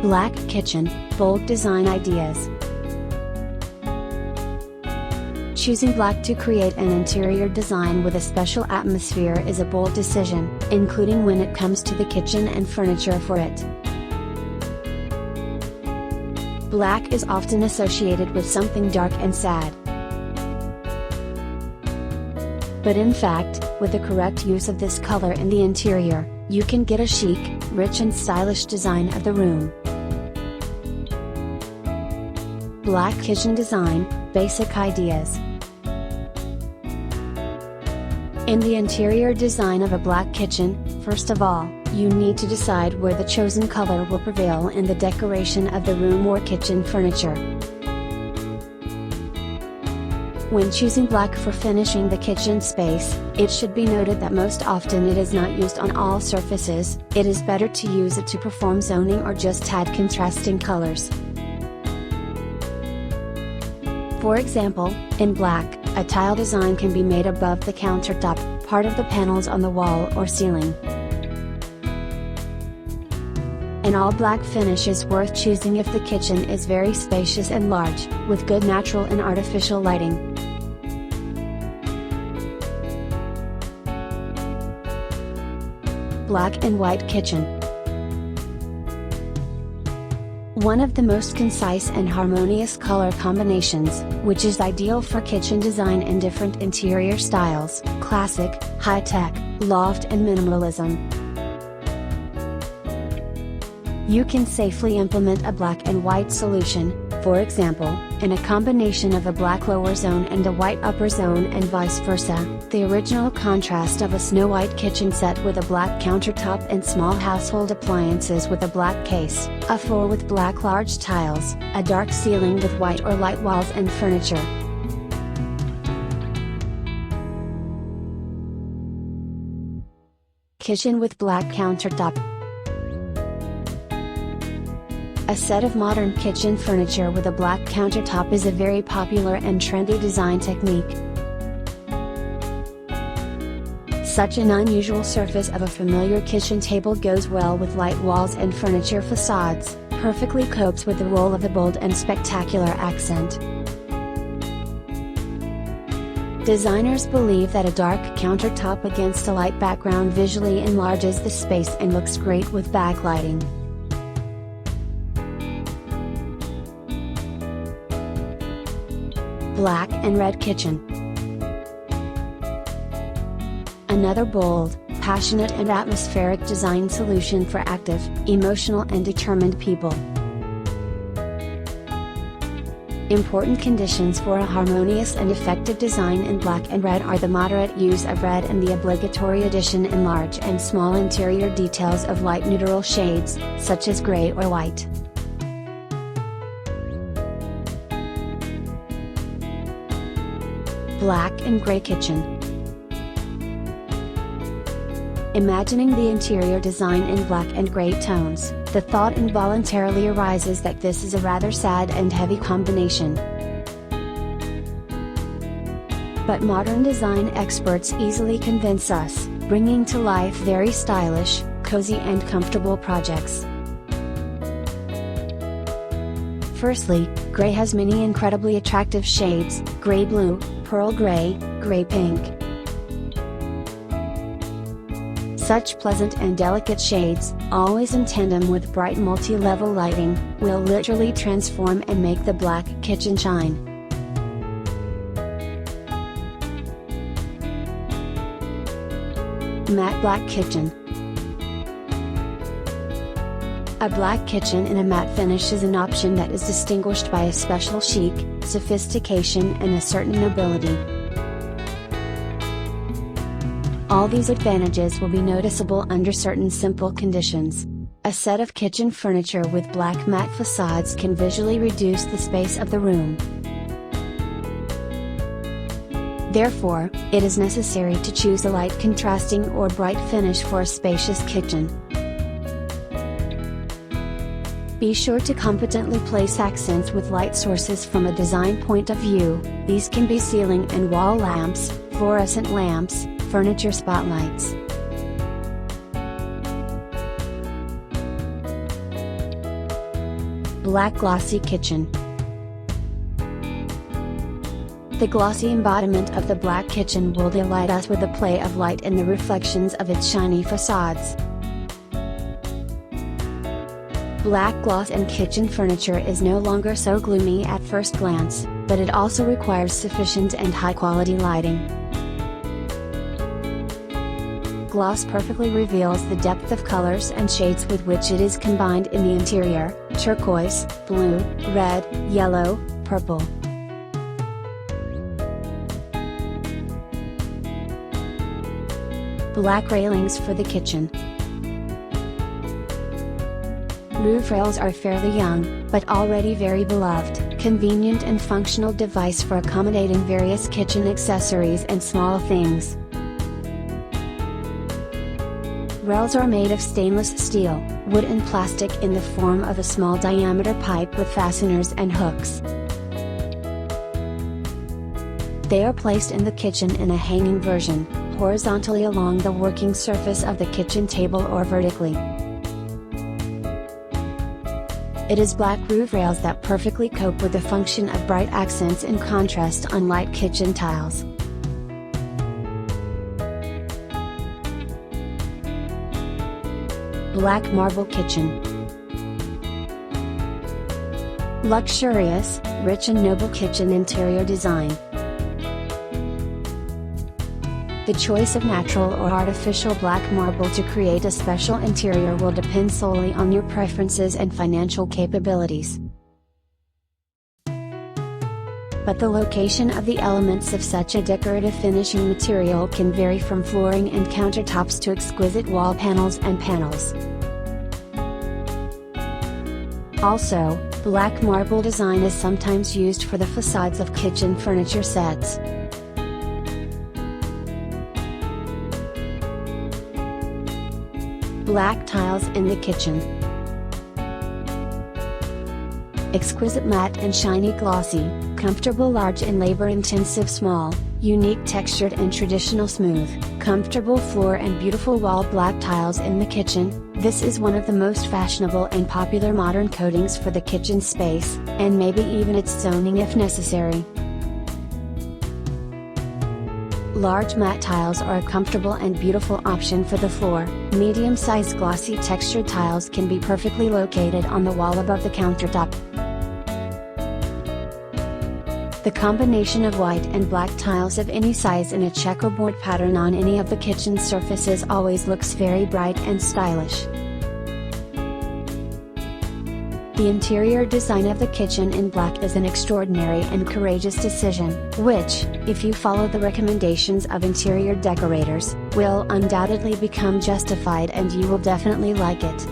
Black kitchen, bold design ideas. Choosing black to create an interior design with a special atmosphere is a bold decision, including when it comes to the kitchen and furniture for it. Black is often associated with something dark and sad. But in fact, with the correct use of this color in the interior, you can get a chic, rich and stylish design of the room. Black kitchen design, basic ideas. In the interior design of a black kitchen, first of all, you need to decide where the chosen color will prevail in the decoration of the room or kitchen furniture. When choosing black for finishing the kitchen space, it should be noted that most often it is not used on all surfaces. It is better to use it to perform zoning or just add contrasting colors. For example, in black, a tile design can be made above the countertop, part of the panels on the wall or ceiling. An all-black finish is worth choosing if the kitchen is very spacious and large, with good natural and artificial lighting. Black and white kitchen. One of the most concise and harmonious color combinations, which is ideal for kitchen design in different interior styles: classic, high-tech, loft and minimalism. You can safely implement a black and white solution, for example, in a combination of a black lower zone and a white upper zone and vice versa. The original contrast of a snow-white kitchen set with a black countertop and small household appliances with a black case, a floor with black large tiles, a dark ceiling with white or light walls and furniture. Kitchen with black countertop. A set of modern kitchen furniture with a black countertop is a very popular and trendy design technique. Such an unusual surface of a familiar kitchen table goes well with light walls and furniture facades, perfectly copes with the role of a bold and spectacular accent. Designers believe that a dark countertop against a light background visually enlarges the space and looks great with backlighting. Black and red kitchen. Another bold, passionate and atmospheric design solution for active, emotional and determined people. Important conditions for a harmonious and effective design in black and red are the moderate use of red and the obligatory addition in large and small interior details of light neutral shades, such as gray or white. Black and gray kitchen. Imagining the interior design in black and gray tones, the thought involuntarily arises that this is a rather sad and heavy combination. But modern design experts easily convince us, bringing to life very stylish, cozy and comfortable projects. Firstly, gray has many incredibly attractive shades: gray blue, pearl gray, gray pink. Such pleasant and delicate shades, always in tandem with bright multi-level lighting, will literally transform and make the black kitchen shine. Matte black kitchen. A black kitchen in a matte finish is an option that is distinguished by a special chic, sophistication and a certain nobility. All these advantages will be noticeable under certain simple conditions. A set of kitchen furniture with black matte facades can visually reduce the space of the room. Therefore, it is necessary to choose a light contrasting or bright finish for a spacious kitchen. Be sure to competently place accents with light sources from a design point of view. These can be ceiling and wall lamps, fluorescent lamps, furniture spotlights. Black glossy kitchen. The glossy embodiment of the black kitchen will delight us with the play of light and the reflections of its shiny facades. Black gloss in kitchen furniture is no longer so gloomy at first glance, but it also requires sufficient and high-quality lighting. Gloss perfectly reveals the depth of colors and shades with which it is combined in the interior: turquoise, blue, red, yellow, purple. Black railings for the kitchen. Roof rails are fairly young, but already very beloved, convenient and functional device for accommodating various kitchen accessories and small things. Rails are made of stainless steel, wood and plastic in the form of a small diameter pipe with fasteners and hooks. They are placed in the kitchen in a hanging version, horizontally along the working surface of the kitchen table or vertically. It is black roof rails that perfectly cope with the function of bright accents in contrast on light kitchen tiles. Black marble kitchen. Luxurious, rich and noble kitchen interior design. The choice of natural or artificial black marble to create a special interior will depend solely on your preferences and financial capabilities. But the location of the elements of such a decorative finishing material can vary from flooring and countertops to exquisite wall panels and panels. Also, black marble design is sometimes used for the facades of kitchen furniture sets. Black tiles in the kitchen. Exquisite matte and shiny glossy, comfortable large and labor-intensive small, unique textured and traditional smooth, comfortable floor and beautiful wall black tiles in the kitchen. This is one of the most fashionable and popular modern coatings for the kitchen space, and maybe even its zoning if necessary. Large matte tiles are a comfortable and beautiful option for the floor. Medium-sized glossy textured tiles can be perfectly located on the wall above the countertop. The combination of white and black tiles of any size in a checkerboard pattern on any of the kitchen surfaces always looks very bright and stylish. The interior design of the kitchen in black is an extraordinary and courageous decision, which, if you follow the recommendations of interior decorators, will undoubtedly become justified and you will definitely like it.